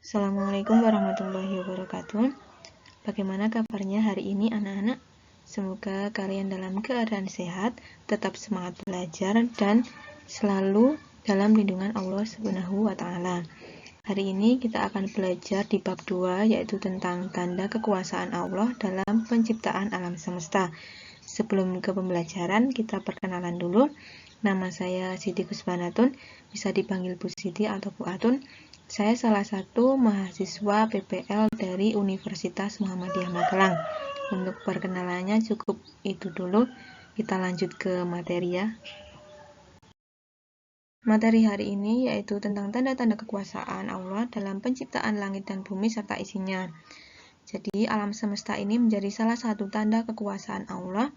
Assalamualaikum warahmatullahi wabarakatuh. Bagaimana kabarnya hari ini anak-anak? Semoga kalian dalam keadaan sehat, tetap semangat belajar, dan selalu dalam lindungan Allah Subhanahu wa Ta'ala. Hari ini kita akan belajar di bab 2, yaitu tentang tanda kekuasaan Allah dalam penciptaan alam semesta. Sebelum ke pembelajaran, kita perkenalan dulu. Nama saya Siti Kusbanatun, bisa dipanggil Bu Siti atau Bu Atun. Saya salah satu mahasiswa PPL dari Universitas Muhammadiyah Magelang. Untuk perkenalannya cukup itu dulu. Kita lanjut ke materi ya. Materi hari ini yaitu tentang tanda-tanda kekuasaan Allah dalam penciptaan langit dan bumi serta isinya. Jadi alam semesta ini menjadi salah satu tanda kekuasaan Allah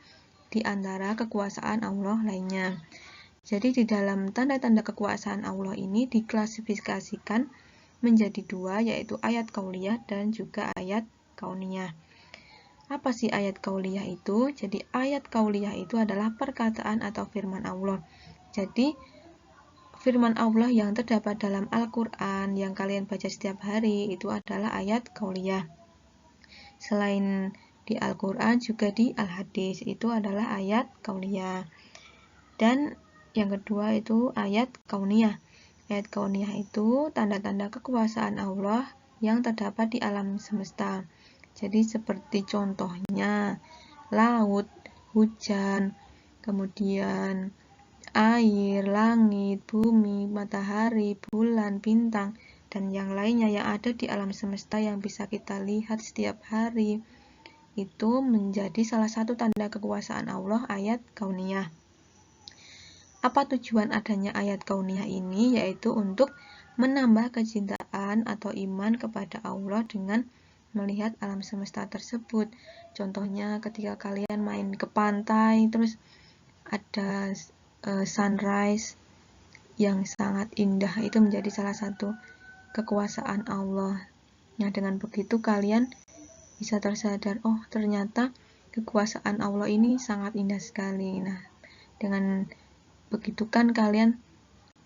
di antara kekuasaan Allah lainnya. Jadi di dalam tanda-tanda kekuasaan Allah ini diklasifikasikan menjadi dua, yaitu ayat kauliyah dan juga ayat kauniyah. Apa sih ayat kauliyah itu? Jadi ayat kauliyah itu adalah perkataan atau firman Allah. Jadi firman Allah yang terdapat dalam Al-Quran yang kalian baca setiap hari itu adalah ayat kauliyah. Selain di Al-Quran juga di Al-Hadis itu adalah ayat kauliyah. Dan yang kedua itu ayat kauniyah. Ayat kauniyah itu tanda-tanda kekuasaan Allah yang terdapat di alam semesta. Jadi seperti contohnya laut, hujan, kemudian air, langit, bumi, matahari, bulan, bintang, dan yang lainnya yang ada di alam semesta yang bisa kita lihat setiap hari. Itu menjadi salah satu tanda kekuasaan Allah, ayat kauniyah. Apa tujuan adanya ayat kauniyah ini? Yaitu untuk menambah kecintaan atau iman kepada Allah dengan melihat alam semesta tersebut. Contohnya ketika kalian main ke pantai, terus ada sunrise yang sangat indah, itu menjadi salah satu kekuasaan Allah. Nah, dengan begitu kalian bisa tersadar, oh ternyata kekuasaan Allah ini sangat indah sekali. Nah, dengan begitu kan kalian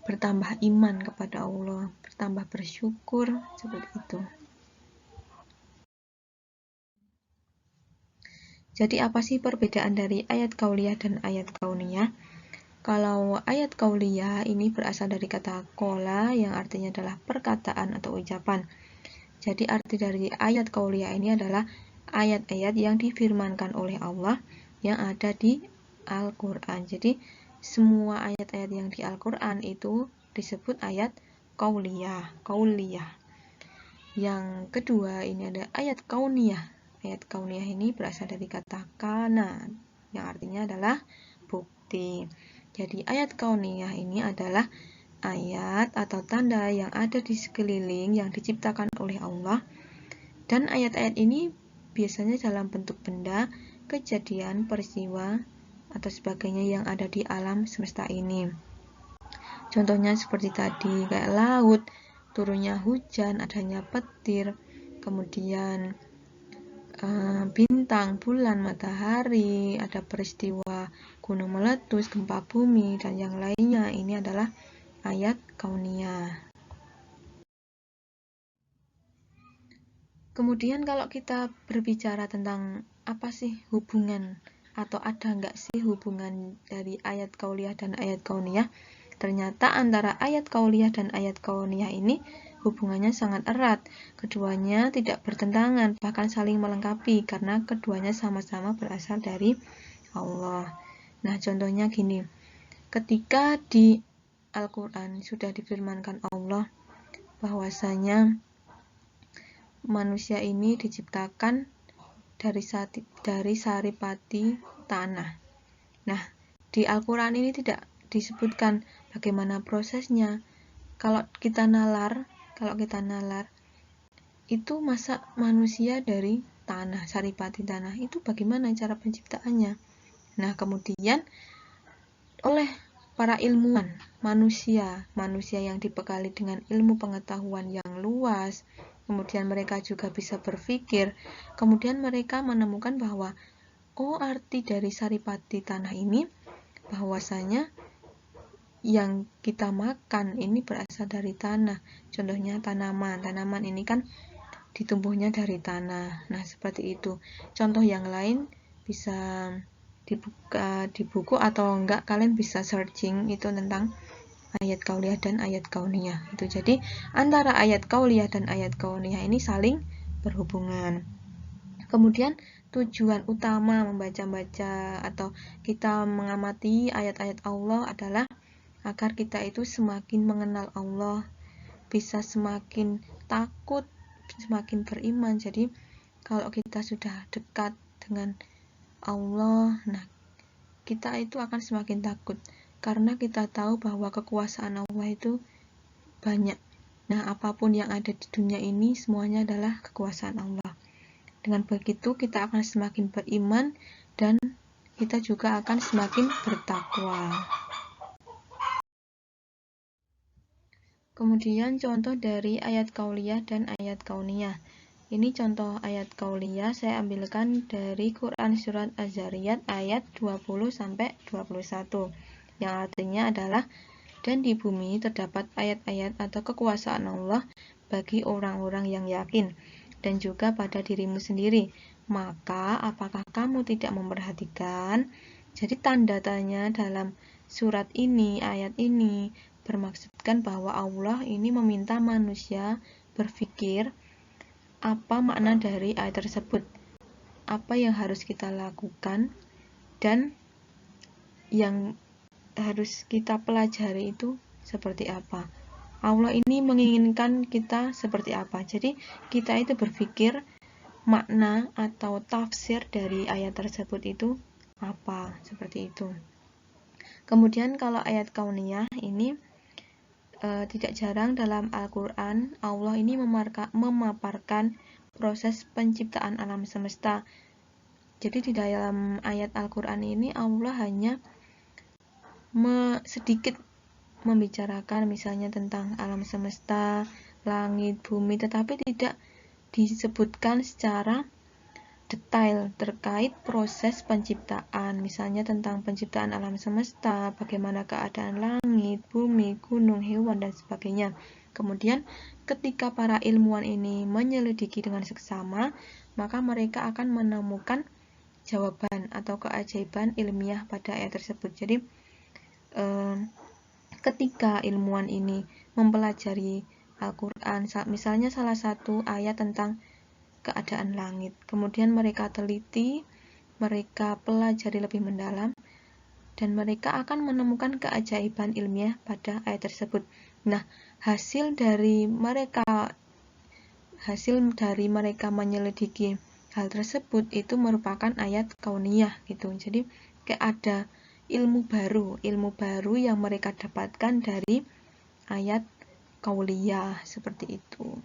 bertambah iman kepada Allah, bertambah bersyukur, seperti itu. Jadi apa sih perbedaan dari ayat kauliyah dan ayat kauniyah? Kalau ayat kauliyah ini berasal dari kata qola yang artinya adalah perkataan atau ucapan. Jadi arti dari ayat kauliyah ini adalah ayat-ayat yang difirmankan oleh Allah yang ada di Al-Quran. Jadi semua ayat-ayat yang di Al-Quran itu disebut ayat kauliyah. Yang kedua ini ada ayat kauniyah. Ayat kauniyah ini berasal dari kata kana yang artinya adalah bukti. Jadi ayat kauniyah ini adalah ayat atau tanda yang ada di sekeliling yang diciptakan oleh Allah, dan ayat-ayat ini biasanya dalam bentuk benda, kejadian, peristiwa, atau sebagainya yang ada di alam semesta ini. Contohnya seperti tadi, kayak laut, turunnya hujan, adanya petir, kemudian bintang, bulan, matahari, ada peristiwa gunung meletus, gempa bumi, dan yang lainnya. Ini adalah ayat kauniyah. Kemudian kalau kita berbicara tentang apa sih hubungan atau ada nggak sih hubungan dari ayat kauliyah dan ayat kauniyah, ternyata antara ayat kauliyah dan ayat kauniyah ini hubungannya sangat erat. Keduanya tidak bertentangan, bahkan saling melengkapi karena keduanya sama-sama berasal dari Allah. Nah, contohnya gini. Ketika di Al-Quran sudah difirmankan Allah bahwasanya manusia ini diciptakan dari saripati tanah. Nah, di Al-Quran ini tidak disebutkan bagaimana prosesnya. Kalau kita nalar, itu masa manusia dari tanah, saripati tanah, itu bagaimana cara penciptaannya? Nah, kemudian oleh para ilmuwan, manusia yang dibekali dengan ilmu pengetahuan yang luas, kemudian mereka juga bisa berpikir, kemudian mereka menemukan bahwa arti dari saripati tanah ini bahwasanya yang kita makan ini berasal dari tanah. Contohnya tanaman. Tanaman ini kan ditumbuhnya dari tanah. Nah, seperti itu. Contoh yang lain bisa dibuka di buku atau enggak, kalian bisa searching itu tentang ayat kauliyah dan ayat kauniyah. Itu jadi antara ayat kauliyah dan ayat kauniyah ini saling berhubungan. Kemudian tujuan utama membaca-baca atau kita mengamati ayat-ayat Allah adalah agar kita itu semakin mengenal Allah, bisa semakin takut, semakin beriman. Jadi kalau kita sudah dekat dengan Allah, nah kita itu akan semakin takut karena kita tahu bahwa kekuasaan Allah itu banyak. Nah, apapun yang ada di dunia ini semuanya adalah kekuasaan Allah. Dengan begitu kita akan semakin beriman dan kita juga akan semakin bertakwa. Kemudian contoh dari ayat kauliyah dan ayat kauniyah. Ini contoh ayat kauliyah saya ambilkan dari Quran surat Az-Zariyat ayat 20-21 yang artinya adalah, dan di bumi terdapat ayat-ayat atau kekuasaan Allah bagi orang-orang yang yakin dan juga pada dirimu sendiri. Maka apakah kamu tidak memperhatikan? Jadi tanda tanya dalam surat ini, ayat ini bermaksudkan bahwa Allah ini meminta manusia berpikir apa makna dari ayat tersebut, apa yang harus kita lakukan, dan yang harus kita pelajari itu seperti apa. Allah ini menginginkan kita seperti apa. Jadi kita itu berpikir makna atau tafsir dari ayat tersebut itu apa, seperti itu. Kemudian kalau ayat kauniyah ini tidak jarang dalam Al-Quran Allah ini memaparkan proses penciptaan alam semesta. Jadi di dalam ayat Al-Quran ini Allah hanya sedikit membicarakan misalnya tentang alam semesta, langit, bumi, tetapi tidak disebutkan secara detail terkait proses penciptaan, misalnya tentang penciptaan alam semesta, bagaimana keadaan langit, bumi, gunung, hewan, dan sebagainya. Kemudian ketika para ilmuwan ini menyelidiki dengan seksama, maka mereka akan menemukan jawaban atau keajaiban ilmiah pada ayat tersebut. Jadi ketika ilmuwan ini mempelajari Al-Quran, misalnya salah satu ayat tentang keadaan langit, kemudian mereka teliti, mereka pelajari lebih mendalam, dan mereka akan menemukan keajaiban ilmiah pada ayat tersebut. Nah, hasil dari mereka menyelidiki hal tersebut itu merupakan ayat kauniyah gitu. Jadi kayak ada ilmu baru yang mereka dapatkan dari ayat kauliyah seperti itu.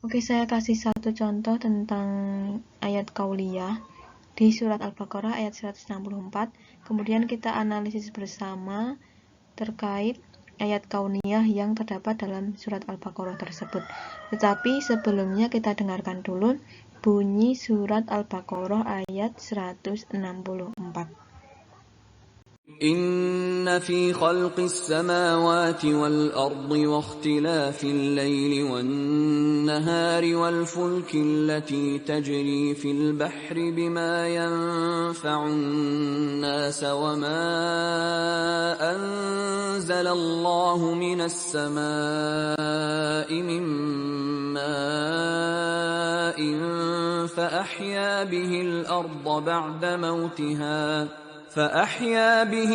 Oke, saya kasih satu contoh tentang ayat kauliyah di surat Al-Baqarah ayat 164. Kemudian kita analisis bersama terkait ayat kauniyah yang terdapat dalam surat Al-Baqarah tersebut. Tetapi sebelumnya kita dengarkan dulu bunyi surat Al-Baqarah ayat 164. إن في خلق السماوات والأرض واختلاف الليل والنهار والفلك التي تجري في البحر بما ينفع الناس وما أنزل الله من السماء من ماء فأحيا به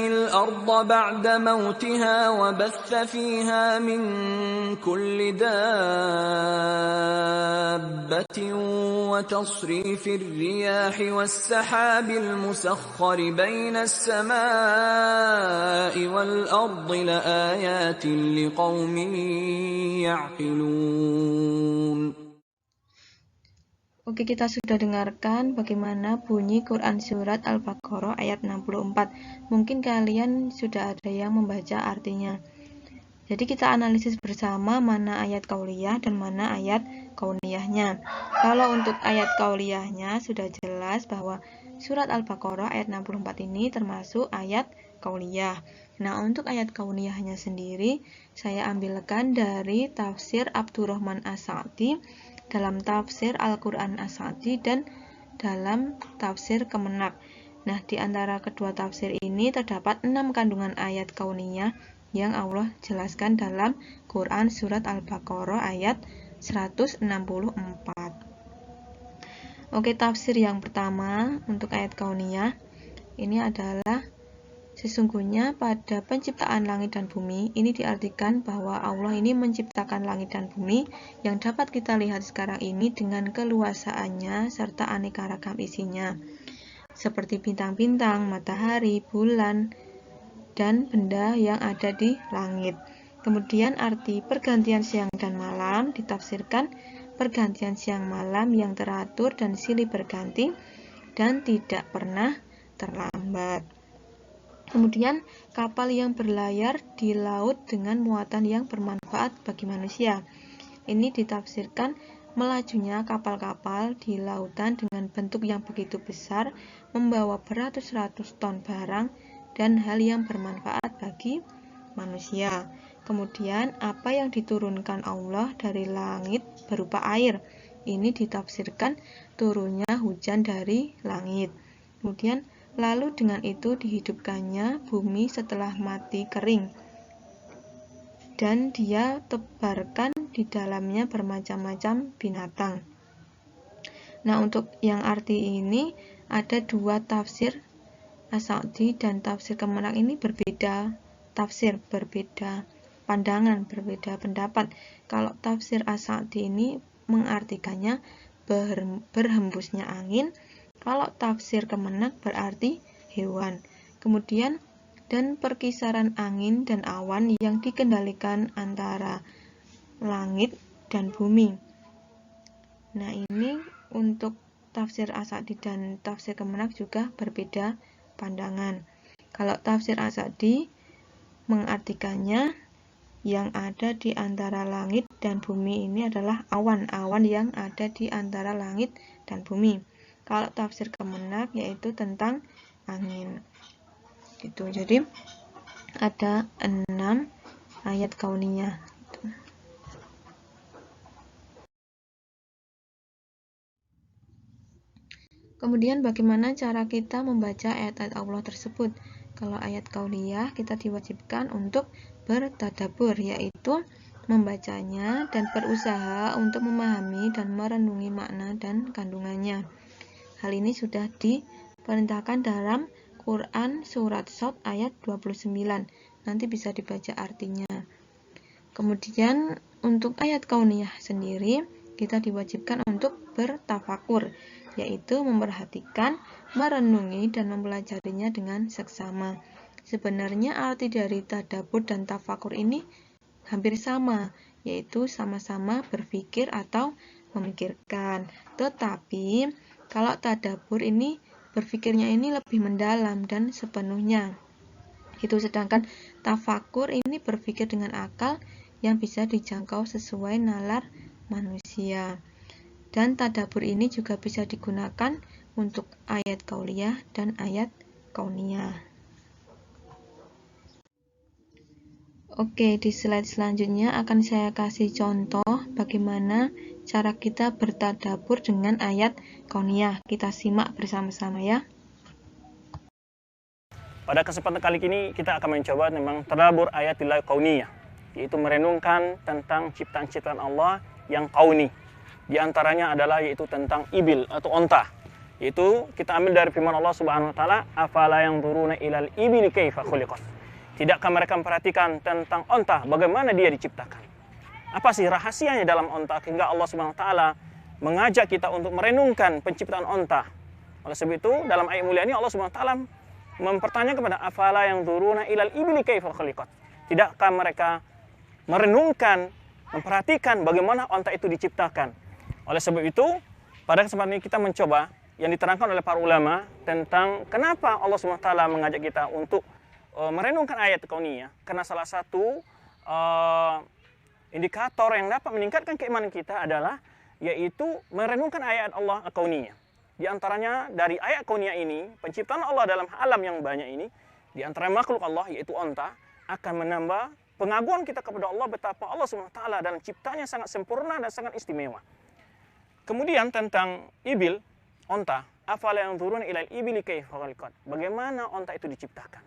الأرض بعد موتها وبث فيها من كل دابة وتصريف الرياح والسحاب المسخر بين السماء والأرض لآيات لقوم يعقلون. Oke, kita sudah dengarkan bagaimana bunyi Quran surat Al-Baqarah ayat 64. Mungkin kalian sudah ada yang membaca artinya. Jadi kita analisis bersama mana ayat kauliyah dan mana ayat kauniyahnya. Kalau untuk ayat kauliyahnya sudah jelas bahwa surat Al-Baqarah ayat 64 ini termasuk ayat kauliyah. Nah, untuk ayat kauniyahnya sendiri saya ambilkan dari tafsir Abdurrahman As-Sa'di dalam tafsir Al-Quran As-Sa'di dan dalam tafsir Kemenak. Nah, di antara kedua tafsir ini terdapat 6 kandungan ayat kauniyah yang Allah jelaskan dalam Quran surat Al-Baqarah ayat 164. Oke, tafsir yang pertama untuk ayat kauniyah ini adalah sesungguhnya pada penciptaan langit dan bumi ini diartikan bahwa Allah ini menciptakan langit dan bumi yang dapat kita lihat sekarang ini dengan keluasaannya serta aneka ragam isinya seperti bintang-bintang, matahari, bulan, dan benda yang ada di langit. Kemudian arti pergantian siang dan malam ditafsirkan pergantian siang malam yang teratur dan silih berganti dan tidak pernah terlambat. Kemudian kapal yang berlayar di laut dengan muatan yang bermanfaat bagi manusia. Ini ditafsirkan melajunya kapal-kapal di lautan dengan bentuk yang begitu besar membawa beratus-ratus ton barang dan hal yang bermanfaat bagi manusia. Kemudian apa yang diturunkan Allah dari langit berupa air. Ini ditafsirkan turunnya hujan dari langit. Kemudian lalu dengan itu dihidupkannya bumi setelah mati kering. Dan dia tebarkan di dalamnya bermacam-macam binatang. Nah, untuk yang arti ini ada dua tafsir As-Sa'di dan tafsir Kemenak ini berbeda tafsir, berbeda pandangan, berbeda pendapat. Kalau tafsir As-Sa'di ini mengartikannya berhembusnya angin, kalau tafsir Kemenak berarti hewan. Kemudian dan perkisaran angin dan awan yang dikendalikan antara langit dan bumi. Nah, ini untuk tafsir As-Sa'di dan tafsir Kemenak juga berbeda pandangan. Kalau tafsir As-Sa'di mengartikannya yang ada di antara langit dan bumi ini adalah awan-awan yang ada di antara langit dan bumi. Kalau tafsir Kemenak yaitu tentang angin. Gitu. Jadi ada 6 ayat kauniyah. Kemudian bagaimana cara kita membaca ayat-ayat Allah tersebut? Kalau ayat kauniyah kita diwajibkan untuk bertadabbur, yaitu membacanya dan berusaha untuk memahami dan merenungi makna dan kandungannya. Hal ini sudah diperintahkan dalam Quran surat Shad ayat 29. Nanti bisa dibaca artinya. Kemudian untuk ayat kauniyah sendiri kita diwajibkan untuk bertafakur, yaitu memperhatikan, merenungi, dan mempelajarinya dengan seksama. Sebenarnya arti dari tadabbur dan tafakur ini hampir sama, yaitu sama-sama berpikir atau memikirkan. Tetapi kalau tadabbur ini berpikirnya ini lebih mendalam dan sepenuhnya. Sedangkan tafakur ini berpikir dengan akal yang bisa dijangkau sesuai nalar manusia. Dan tadabbur ini juga bisa digunakan untuk ayat kauliyah dan ayat kauniyah. Oke, di slide selanjutnya akan saya kasih contoh bagaimana cara kita bertadabbur dengan ayat kauniyah. Kita simak bersama-sama ya. Pada kesempatan kali ini kita akan mencoba memang tadabbur ayat kauniyah, yaitu merenungkan tentang ciptaan-ciptaan Allah yang kauni. Di antaranya adalah yaitu tentang ibil atau onta. Yaitu kita ambil dari firman Allah Subhanahu wa taala, afala yanzuruna ilal ibili kaifa khuliqat. Tidakkah mereka memperhatikan tentang onta, bagaimana dia diciptakan? Apa sih rahasianya dalam onta hingga Allah Subhanahu wa taala mengajak kita untuk merenungkan penciptaan onta? Oleh sebab itu dalam ayat mulia ini Allah Subhanahu wa taala mempertanyakan kepada afala yanzuruna ilal ibili kaifa khuliqat. Tidakkah mereka merenungkan, memperhatikan bagaimana onta itu diciptakan? Oleh sebab itu, pada kesempatan ini kita mencoba yang diterangkan oleh para ulama tentang kenapa Allah SWT mengajak kita untuk merenungkan ayat kauniyah. Karena salah satu indikator yang dapat meningkatkan keimanan kita adalah yaitu merenungkan ayat Allah kauniyah. Di antaranya dari ayat kauniyah ini, penciptaan Allah dalam alam yang banyak ini, di antara makhluk Allah yaitu onta, akan menambah pengaguan kita kepada Allah betapa Allah SWT dalam ciptanya sangat sempurna dan sangat istimewa. Kemudian tentang ibil, onta, afala yanzuruna ilal ibili kaifa khuliqat. Bagaimana onta itu diciptakan?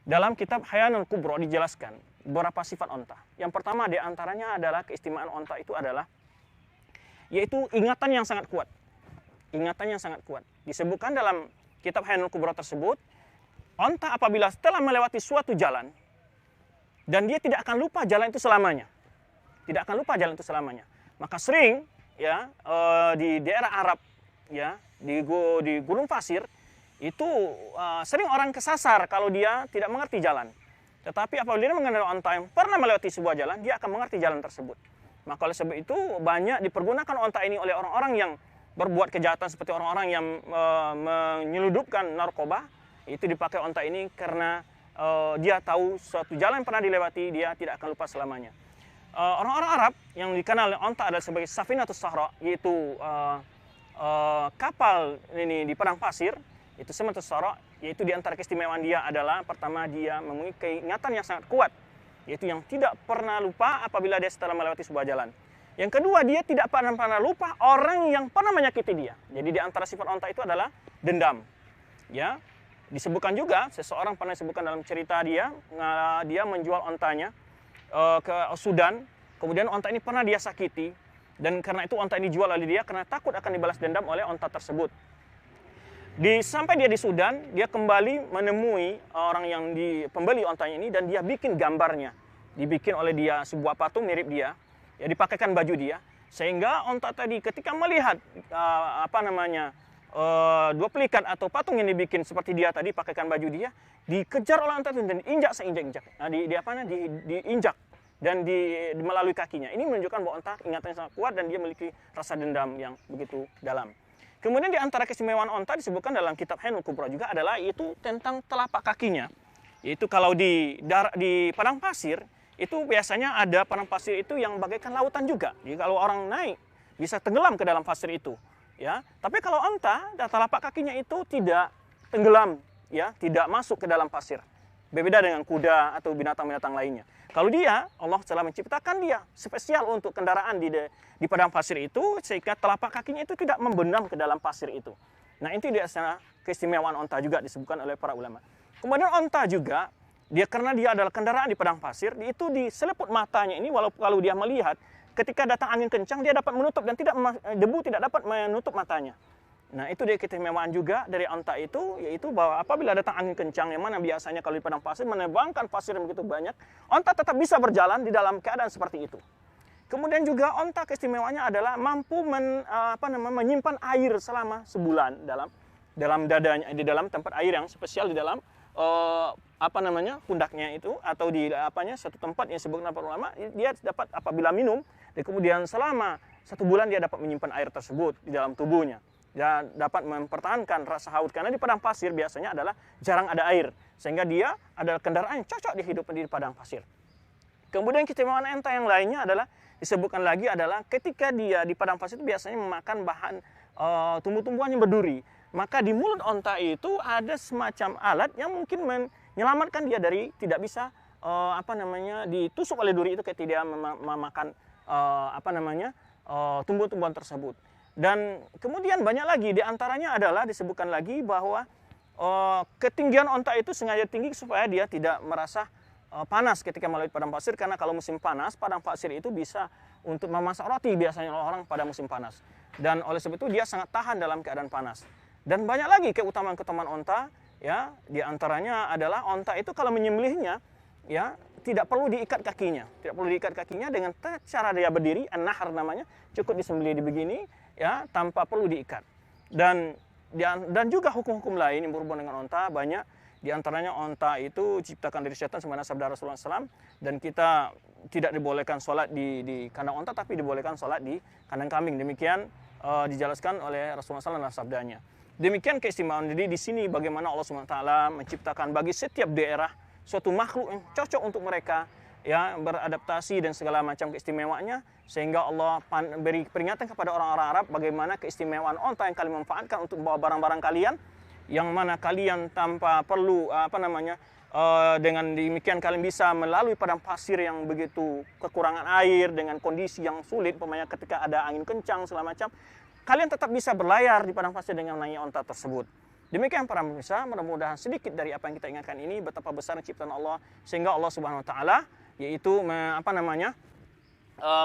Dalam kitab Hayanul Kubro dijelaskan beberapa sifat onta. Yang pertama di antaranya adalah keistimewaan onta itu adalah yaitu ingatan yang sangat kuat. Ingatan yang sangat kuat. Disebutkan dalam kitab Hayanul Kubro tersebut, onta apabila telah melewati suatu jalan dan dia tidak akan lupa jalan itu selamanya. Tidak akan lupa jalan itu selamanya. Maka sering ya di daerah Arab ya, di gurun pasir itu sering orang kesasar kalau dia tidak mengerti jalan. Tetapi apabila dia mengenal onta yang pernah melewati sebuah jalan, dia akan mengerti jalan tersebut. Maka oleh sebab itu banyak dipergunakan onta ini oleh orang-orang yang berbuat kejahatan seperti orang-orang yang menyeludupkan narkoba. Itu dipakai onta ini karena dia tahu suatu jalan yang pernah dilewati, dia tidak akan lupa selamanya. Orang-orang Arab yang dikenal onta adalah sebagai Safinatus Sahra, yaitu kapal ini di padang pasir. Itu Safinatus Sahra, yaitu di antara keistimewaan dia adalah pertama dia memiliki ingatan yang sangat kuat, yaitu yang tidak pernah lupa apabila dia setelah melewati sebuah jalan. Yang kedua, dia tidak pernah lupa orang yang pernah menyakiti dia. Jadi di antara sifat onta itu adalah dendam. Ya, disebutkan juga seseorang pernah disebutkan dalam cerita dia menjual ontanya ke Sudan. Kemudian onta ini pernah dia sakiti dan karena itu onta ini dijual oleh dia karena takut akan dibalas dendam oleh onta tersebut. Sampai dia di Sudan, dia kembali menemui orang yang pembeli ontanya ini dan dia bikin gambarnya. Dibikin oleh dia sebuah patung mirip dia, ya dipakaikan baju dia, sehingga onta tadi ketika melihat duplikat atau patung yang dibikin seperti dia tadi pakaikan baju dia, dikejar oleh onta itu dan diinjak seinjak-injak. Nah, diinjak dan melalui kakinya. Ini menunjukkan bahwa onta ingatannya sangat kuat dan dia memiliki rasa dendam yang begitu dalam. Kemudian di antara keistimewaan onta disebutkan dalam kitab Hayanul Kubro juga adalah itu tentang telapak kakinya. Yaitu kalau di padang pasir, itu biasanya ada padang pasir itu yang bagaikan lautan juga. Jadi kalau orang naik bisa tenggelam ke dalam pasir itu, ya. Tapi kalau onta, telapak kakinya itu tidak tenggelam, ya, tidak masuk ke dalam pasir. Berbeda dengan kuda atau binatang-binatang lainnya. Kalau dia, Allah telah menciptakan dia spesial untuk kendaraan di padang pasir itu, sehingga telapak kakinya itu tidak membenam ke dalam pasir itu. Nah, itu dia keistimewaan onta juga disebutkan oleh para ulama. Kemudian onta juga, karena dia adalah kendaraan di padang pasir, itu di seleput matanya ini, kalau dia melihat, ketika datang angin kencang, dia dapat menutup dan debu tidak dapat menutup matanya. Nah, itu dia keistimewaan juga dari onta itu, yaitu bahwa apabila datang angin kencang, yang mana biasanya kalau di padang pasir menebangkan pasir yang begitu banyak, onta tetap bisa berjalan di dalam keadaan seperti itu. Kemudian juga onta keistimewaannya adalah mampu menyimpan air selama sebulan dalam dadanya, di dalam tempat air yang spesial di dalam pundaknya itu, atau di satu tempat yang disebutkan para ulama, dia dapat apabila minum dan kemudian selama 1 bulan dia dapat menyimpan air tersebut di dalam tubuhnya. Dan dapat mempertahankan rasa haus karena di padang pasir biasanya adalah jarang ada air, sehingga dia adalah kendaraan yang cocok dihidup di padang pasir. Kemudian keistimewaan onta yang lainnya adalah disebutkan lagi adalah ketika dia di padang pasir itu biasanya memakan bahan tumbuh-tumbuhan yang berduri, maka di mulut onta itu ada semacam alat yang mungkin menyelamatkan dia dari tidak bisa ditusuk oleh duri itu ketika dia memakan tumbuh-tumbuhan tersebut. Dan kemudian banyak lagi, diantaranya adalah disebutkan lagi bahwa ketinggian onta itu sengaja tinggi supaya dia tidak merasa panas ketika melalui padang pasir, karena kalau musim panas, padang pasir itu bisa untuk memasak roti biasanya orang pada musim panas. Dan oleh sebab itu dia sangat tahan dalam keadaan panas. Dan banyak lagi keutamaan-keutamaan onta, ya, diantaranya adalah onta itu kalau menyembelihnya, ya, tidak perlu diikat kakinya. Tidak perlu diikat kakinya dengan cara dia berdiri, an-nahar namanya, cukup disembelih di begini, ya, tanpa perlu diikat. Dan juga hukum-hukum lain yang berhubungan dengan onta banyak. Di antaranya onta itu diciptakan dari syaitan sebagaimana sabda Rasulullah SAW, dan kita tidak dibolehkan sholat di kandang onta, tapi dibolehkan sholat di kandang kambing. Demikian dijelaskan oleh Rasulullah SAW dalam sabdanya. Demikian keistimewaan. Jadi di sini bagaimana Allah SWT menciptakan bagi setiap daerah suatu makhluk yang cocok untuk mereka, ya beradaptasi dan segala macam keistimewaannya, sehingga Allah beri peringatan kepada orang-orang Arab bagaimana keistimewaan onta yang kalian manfaatkan untuk membawa barang-barang kalian, yang mana kalian tanpa perlu dengan demikian kalian bisa melalui padang pasir yang begitu kekurangan air dengan kondisi yang sulit, umpamanya ketika ada angin kencang segala macam, kalian tetap bisa berlayar di padang pasir dengan menaiki onta tersebut. Demikian para pemirsa, mudah-mudahan sedikit dari apa yang kita ingatkan ini betapa besar ciptaan Allah, sehingga Allah Subhanahu wa taala yaitu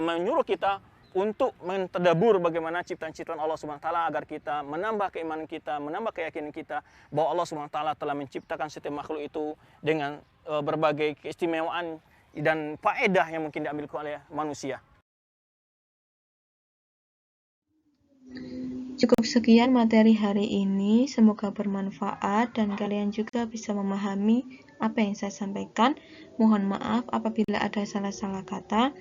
menyuruh kita untuk mentadabur bagaimana ciptaan-ciptaan Allah Subhanahu wa taala agar kita menambah keimanan kita, menambah keyakinan kita bahwa Allah Subhanahu wa taala telah menciptakan setiap makhluk itu dengan berbagai keistimewaan dan faedah yang mungkin diambil oleh manusia. Cukup sekian materi hari ini, semoga bermanfaat dan kalian juga bisa memahami apa yang saya sampaikan. Mohon maaf apabila ada salah-salah kata.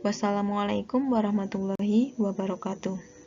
Wassalamualaikum warahmatullahi wabarakatuh.